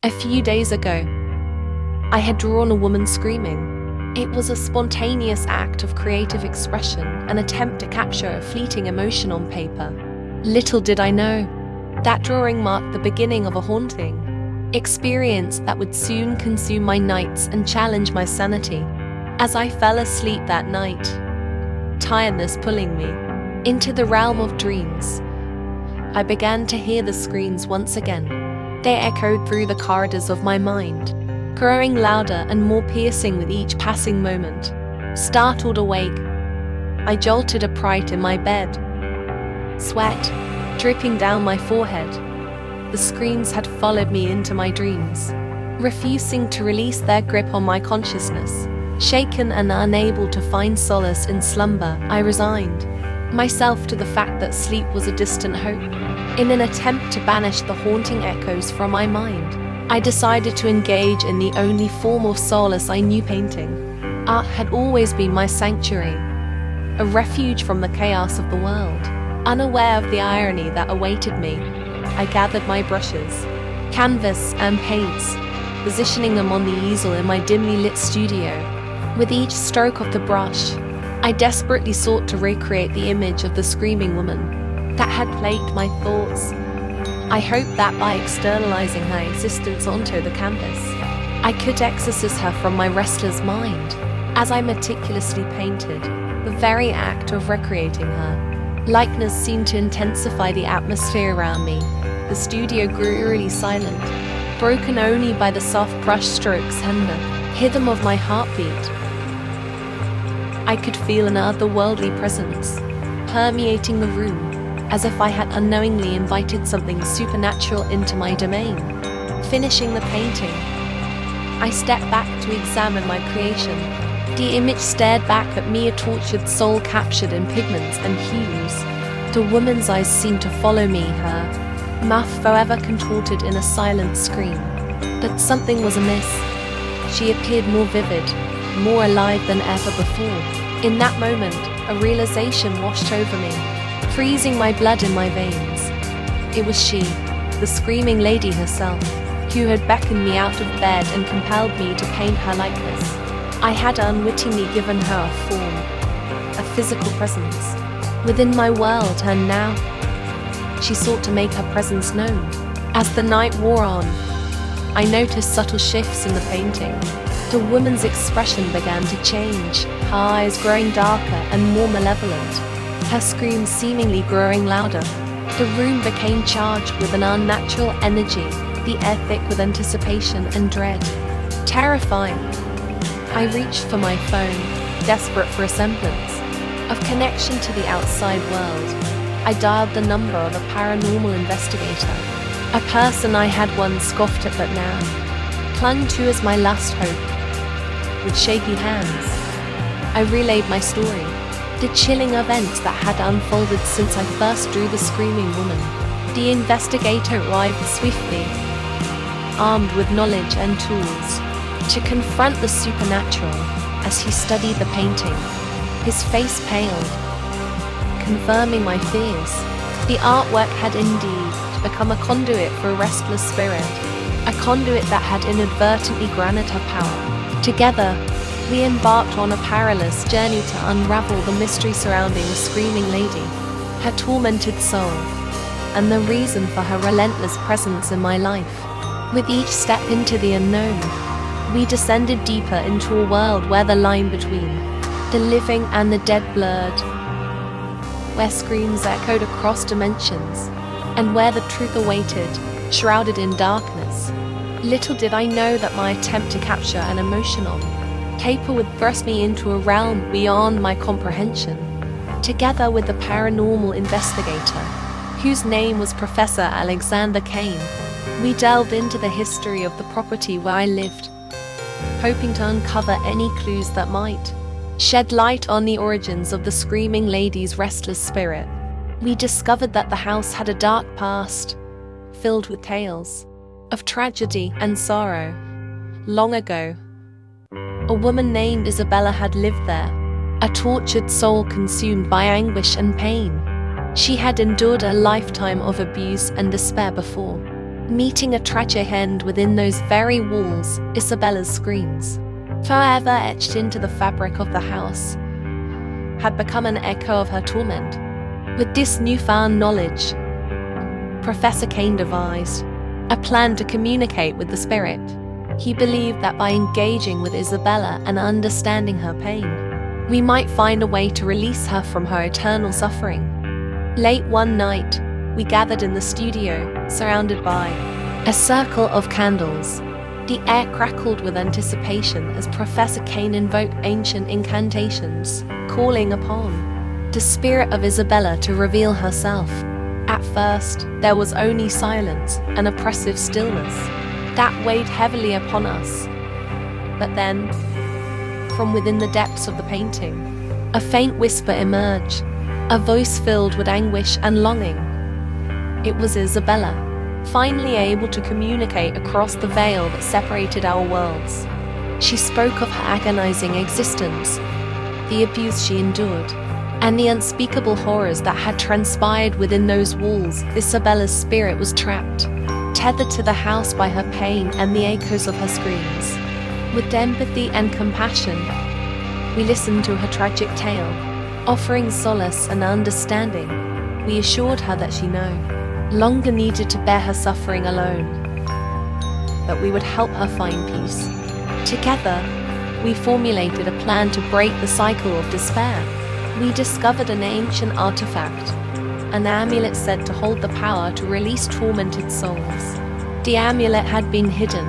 A few days ago, I had drawn a woman screaming. It was a spontaneous act of creative expression, an attempt to capture a fleeting emotion on paper. Little did I know, that drawing marked the beginning of a haunting experience that would soon consume my nights and challenge my sanity. As I fell asleep that night, tiredness pulling me into the realm of dreams, I began to hear the screams once again. They echoed through the corridors of my mind, growing louder and more piercing with each passing moment. Startled awake, I jolted upright in my bed, sweat dripping down my forehead. The screams had followed me into my dreams, refusing to release their grip on my consciousness. Shaken and unable to find solace in slumber, I resigned myself to the fact that sleep was a distant hope. In an attempt to banish the haunting echoes from my mind, I decided to engage in the only form of solace I knew: painting. Art had always been my sanctuary, a refuge from the chaos of the world. Unaware of the irony that awaited me, I gathered my brushes, canvas, and paints, positioning them on the easel in my dimly lit studio. With each stroke of the brush, I desperately sought to recreate the image of the screaming woman that had plagued my thoughts. I hoped that by externalizing her existence onto the canvas, I could exorcise her from my restless mind. As I meticulously painted, the very act of recreating her likeness seemed to intensify the atmosphere around me. The studio grew eerily silent, broken only by the soft brush strokes and the rhythm of my heartbeat. I could feel an otherworldly presence permeating the room, as if I had unknowingly invited something supernatural into my domain. Finishing the painting, I stepped back to examine my creation. The image stared back at me, a tortured soul captured in pigments and hues. The woman's eyes seemed to follow me, her mouth forever contorted in a silent scream. But something was amiss. She appeared more vivid, more alive than ever before. In that moment, a realization washed over me, freezing my blood in my veins. It was she, the screaming lady herself, who had beckoned me out of bed and compelled me to paint her likeness. I had unwittingly given her a form, a physical presence, within my world, and now she sought to make her presence known. As the night wore on, I noticed subtle shifts in the painting. The woman's expression began to change, her eyes growing darker and more malevolent, her screams seemingly growing louder. The room became charged with an unnatural energy, the air thick with anticipation and dread. Terrifying, I reached for my phone, desperate for a semblance of connection to the outside world. I dialed the number of a paranormal investigator, a person I had once scoffed at but now clung to as my last hope. With shaky hands, I relayed my story, the chilling events that had unfolded since I first drew the screaming woman. The investigator arrived swiftly, armed with knowledge and tools to confront the supernatural. As he studied the painting, his face paled, confirming my fears. The artwork had indeed become a conduit for a restless spirit, a conduit that had inadvertently granted her power. Together, we embarked on a perilous journey to unravel the mystery surrounding the screaming lady, her tormented soul, and the reason for her relentless presence in my life. With each step into the unknown, we descended deeper into a world where the line between the living and the dead blurred, where screams echoed across dimensions, and where the truth awaited, shrouded in darkness. Little did I know that my attempt to capture an emotional paper would thrust me into a realm beyond my comprehension. Together with the paranormal investigator, whose name was Professor Alexander Kane, we delved into the history of the property where I lived, hoping to uncover any clues that might shed light on the origins of the screaming lady's restless spirit. We discovered that the house had a dark past, filled with tales of tragedy and sorrow. Long ago, a woman named Isabella had lived there, a tortured soul consumed by anguish and pain. She had endured a lifetime of abuse and despair before, meeting a tragic end within those very walls, Isabella's screams, forever etched into the fabric of the house, had become an echo of her torment. With this newfound knowledge, Professor Kane devised a plan to communicate with the spirit. He believed that by engaging with Isabella and understanding her pain, we might find a way to release her from her eternal suffering. Late one night, we gathered in the studio, surrounded by a circle of candles. The air crackled with anticipation as Professor Kane invoked ancient incantations, calling upon the spirit of Isabella to reveal herself. At first, there was only silence and oppressive stillness that weighed heavily upon us. But then, from within the depths of the painting, a faint whisper emerged, a voice filled with anguish and longing. It was Isabella, finally able to communicate across the veil that separated our worlds. She spoke of her agonizing existence, the abuse she endured, and the unspeakable horrors that had transpired within those walls. Isabella's spirit was trapped, tethered to the house by her pain and the echoes of her screams. With empathy and compassion, we listened to her tragic tale, offering solace and understanding. We assured her that she no longer needed to bear her suffering alone, that we would help her find peace. Together, we formulated a plan to break the cycle of despair. We discovered an ancient artifact, an amulet said to hold the power to release tormented souls. The amulet had been hidden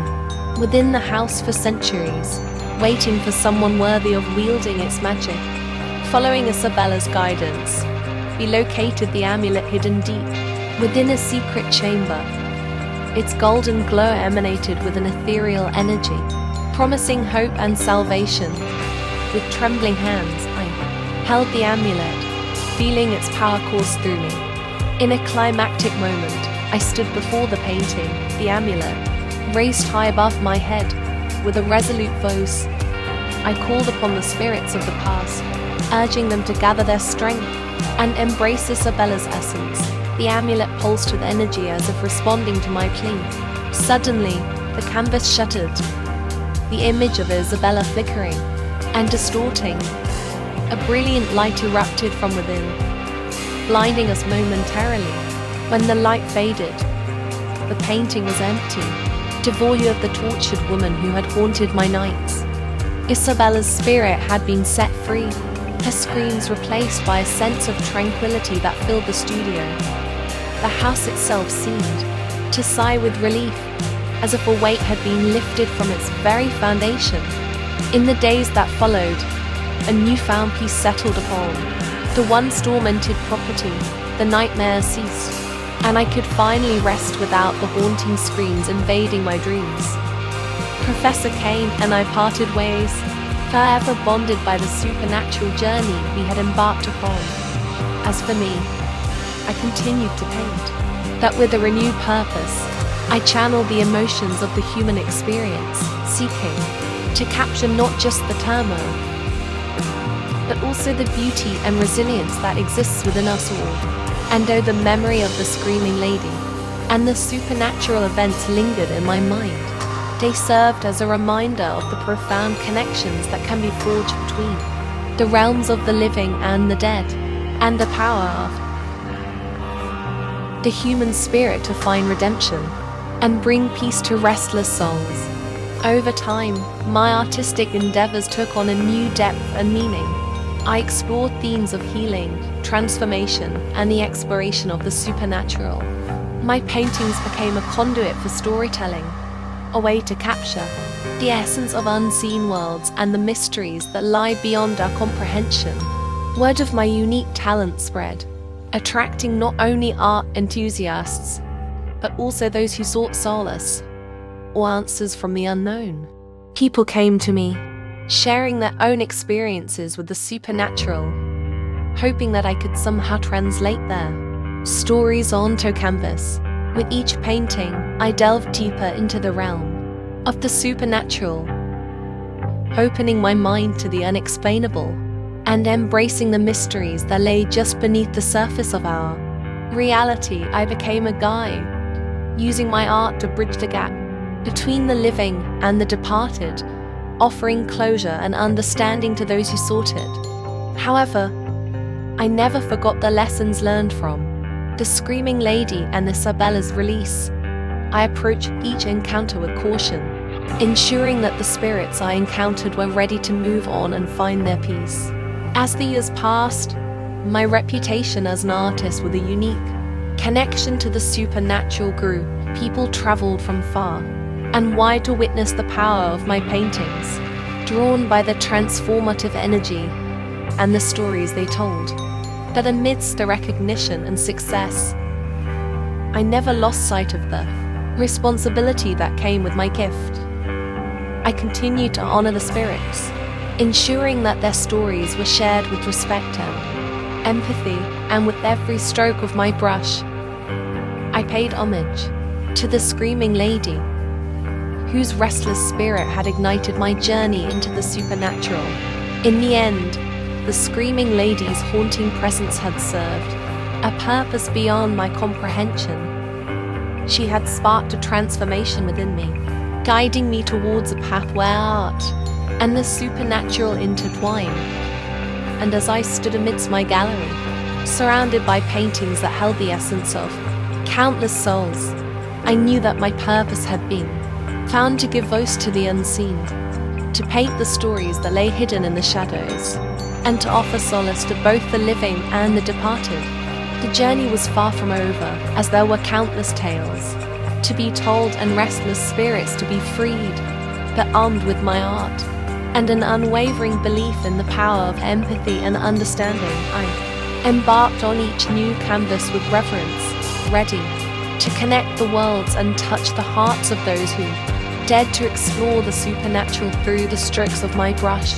within the house for centuries, waiting for someone worthy of wielding its magic. Following Isabella's guidance, we located the amulet hidden deep within a secret chamber. Its golden glow emanated with an ethereal energy, promising hope and salvation. With trembling hands, I held the amulet, feeling its power course through me. In a climactic moment, I stood before the painting, the amulet, raised high above my head. With a resolute voice, I called upon the spirits of the past, urging them to gather their strength and embrace Isabella's essence. The amulet pulsed with energy as if responding to my plea. Suddenly, the canvas shuttered, the image of Isabella flickering and distorting. A brilliant light erupted from within, blinding us momentarily. When the light faded, the painting was empty, devoid of the tortured woman who had haunted my nights. Isabella's spirit had been set free, her screams replaced by a sense of tranquility that filled the studio. The house itself seemed to sigh with relief, as if a weight had been lifted from its very foundation. In the days that followed, a newfound peace settled upon the once tormented property. The nightmares ceased, and I could finally rest without the haunting screams invading my dreams. Professor Kane and I parted ways, forever bonded by the supernatural journey we had embarked upon. As for me, I continued to paint, that with a renewed purpose, I channeled the emotions of the human experience, seeking to capture not just the turmoil, but also the beauty and resilience that exists within us all. And though the memory of the screaming lady and the supernatural events lingered in my mind, they served as a reminder of the profound connections that can be forged between the realms of the living and the dead, and the power of the human spirit to find redemption and bring peace to restless souls. Over time, my artistic endeavors took on a new depth and meaning. I explored themes of healing, transformation, and the exploration of the supernatural. My paintings became a conduit for storytelling, a way to capture the essence of unseen worlds and the mysteries that lie beyond our comprehension. Word of my unique talent spread, attracting not only art enthusiasts, but also those who sought solace or answers from the unknown. People came to me, sharing their own experiences with the supernatural, hoping that I could somehow translate their stories onto canvas. With each painting, I delved deeper into the realm of the supernatural, opening my mind to the unexplainable and embracing the mysteries that lay just beneath the surface of our reality. I became a guide, using my art to bridge the gap between the living and the departed, offering closure and understanding to those who sought it. However, I never forgot the lessons learned from the Screaming Lady and the Sabella's release. I approached each encounter with caution, ensuring that the spirits I encountered were ready to move on and find their peace. As the years passed, my reputation as an artist with a unique connection to the supernatural grew. People traveled from far and wide to witness the power of my paintings, drawn by the transformative energy and the stories they told. But amidst the recognition and success, I never lost sight of the responsibility that came with my gift. I continued to honor the spirits, ensuring that their stories were shared with respect and empathy, and with every stroke of my brush, I paid homage to the Screaming Lady, whose restless spirit had ignited my journey into the supernatural. In the end, the Screaming Lady's haunting presence had served a purpose beyond my comprehension. She had sparked a transformation within me, guiding me towards a path where art and the supernatural intertwine. And as I stood amidst my gallery, surrounded by paintings that held the essence of countless souls, I knew that my purpose had been found to give voice to the unseen, to paint the stories that lay hidden in the shadows, and to offer solace to both the living and the departed. The journey was far from over, as there were countless tales to be told and restless spirits to be freed. But armed with my art and an unwavering belief in the power of empathy and understanding, I embarked on each new canvas with reverence, ready to connect the worlds and touch the hearts of those who dared to explore the supernatural through the strokes of my brush.